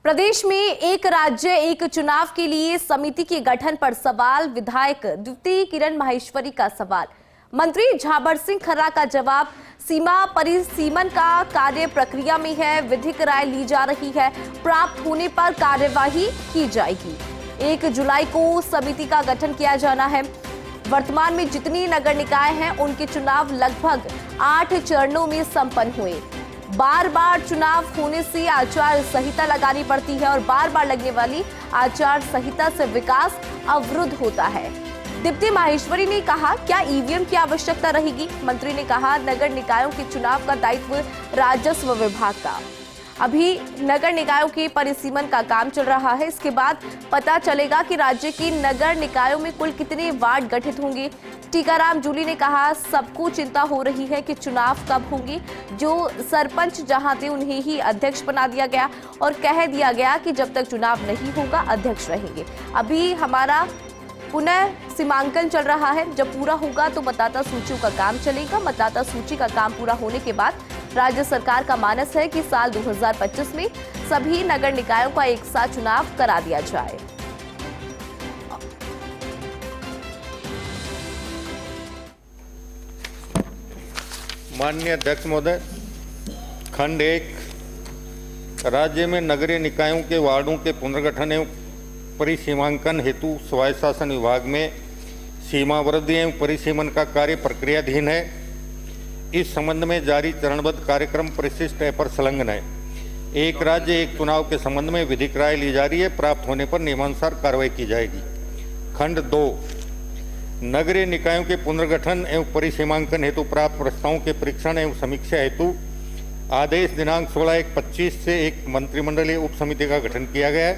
प्रदेश में एक राज्य एक चुनाव के लिए समिति के गठन पर सवाल। विधायक द्वितीय किरण माहेश्वरी का सवाल, मंत्री झाबर सिंह खर्रा का जवाब। सीमा परिसीमन का कार्य प्रक्रिया में है, विधिक राय ली जा रही है, प्राप्त होने पर कार्यवाही की जाएगी। 1 जुलाई को समिति का गठन किया जाना है। वर्तमान में जितनी नगर निकाय हैं उनके चुनाव लगभग 8 चरणों में संपन्न हुए। बार बार चुनाव होने से आचार संहिता लगानी पड़ती है और बार बार लगने वाली आचार संहिता से विकास अवरुद्ध होता है। दीप्ति माहेश्वरी ने कहा, क्या ईवीएम की आवश्यकता रहेगी? मंत्री ने कहा, नगर निकायों के चुनाव का दायित्व राजस्व विभाग का। अभी नगर निकायों के परिसीमन का काम चल रहा है, इसके बाद पता चलेगा कि राज्य की नगर निकायों में कुल कितने वार्ड गठित होंगे। टीकाराम जूली ने कहा, सबको चिंता हो रही है कि चुनाव कब होंगे। जो सरपंच जहां थे उन्हें ही अध्यक्ष बना दिया गया और कह दिया गया कि जब तक चुनाव नहीं होगा अध्यक्ष रहेंगे। अभी हमारा पुनः सीमांकन चल रहा है, जब पूरा होगा तो मतदाता सूचियों का काम चलेगा। मतदाता सूची का काम पूरा होने के बाद राज्य सरकार का मानस है कि साल 2025 में सभी नगर निकायों का एक साथ चुनाव करा दिया जाए। माननीय अध्यक्ष महोदय, खंड 1 राज्य में नगरीय निकायों के वार्डों के पुनर्गठन एवं परिसीमांकन हेतु स्वायत्त शासन विभाग में सीमावृद्धि एवं परिसीमन का कार्य प्रक्रियाधीन है। इस संबंध में जारी चरणबद्ध कार्यक्रम परिशिष्ट पर संलग्न है। एक राज्य एक चुनाव के संबंध में विधिक राय ली जा रही है, प्राप्त होने पर नियमानुसार कार्रवाई की जाएगी। खंड 2 नगरीय निकायों के पुनर्गठन एवं परिसीमांकन हेतु प्राप्त प्रस्तावों के परीक्षण एवं समीक्षा हेतु आदेश दिनांक 16/1/25 से एक मंत्रिमंडलीय उप समिति का गठन किया गया है।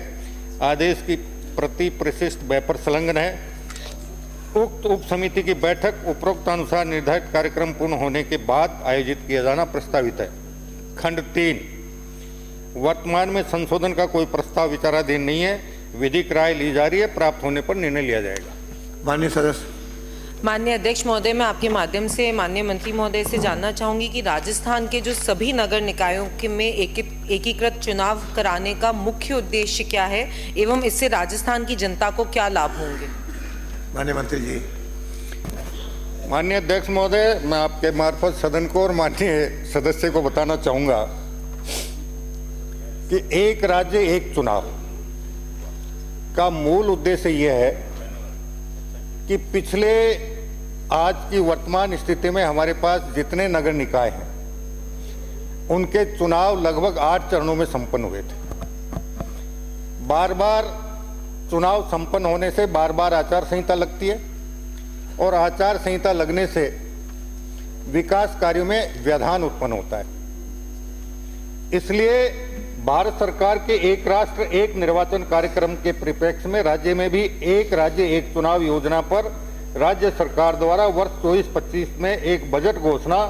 आदेश की प्रति परिशिष्ट पर संलग्न है। उक्त उप समिति की बैठक उपरोक्त अनुसार निर्धारित कार्यक्रम पूर्ण होने के बाद आयोजित किया जाना प्रस्तावित है। खंड 3 वर्तमान में संशोधन का कोई प्रस्ताव विचाराधीन नहीं है, विधिक राय ली जा रही है, प्राप्त होने पर निर्णय लिया जाएगा। माननीय सदस्य। माननीय अध्यक्ष महोदय, मैं आपके माध्यम से माननीय मंत्री महोदय से जानना चाहूंगी कि राजस्थान के जो सभी नगर निकायों के में एकीकृत चुनाव कराने का मुख्य उद्देश्य क्या है एवं इससे राजस्थान की जनता को क्या लाभ होंगे? माननीय मंत्री जी। माननीय अध्यक्ष महोदय, मैं आपके मार्फत सदन को और माननीय सदस्य को बताना चाहूंगा कि एक राज्य एक चुनाव का मूल उद्देश्य यह है कि पिछले आज की वर्तमान स्थिति में हमारे पास जितने नगर निकाय हैं उनके चुनाव लगभग 8 चरणों में संपन्न हुए थे। बार बार चुनाव संपन्न होने से बार बार आचार संहिता लगती है और आचार संहिता लगने से विकास कार्यों में व्यवधान उत्पन्न होता है। इसलिए भारत सरकार के एक राष्ट्र एक निर्वाचन कार्यक्रम के परिप्रेक्ष्य में राज्य में भी एक राज्य एक चुनाव योजना पर राज्य सरकार द्वारा वर्ष 24-25 में एक बजट घोषणा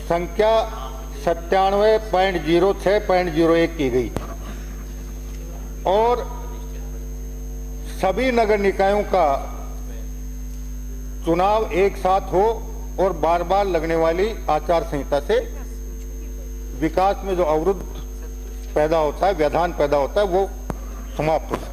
संख्या 97.06.01 की गई और सभी नगर निकायों का चुनाव एक साथ हो और बार बार लगने वाली आचार संहिता से विकास में जो अवरुद्ध पैदा होता है, व्यवधान पैदा होता है, वो समाप्त होता है।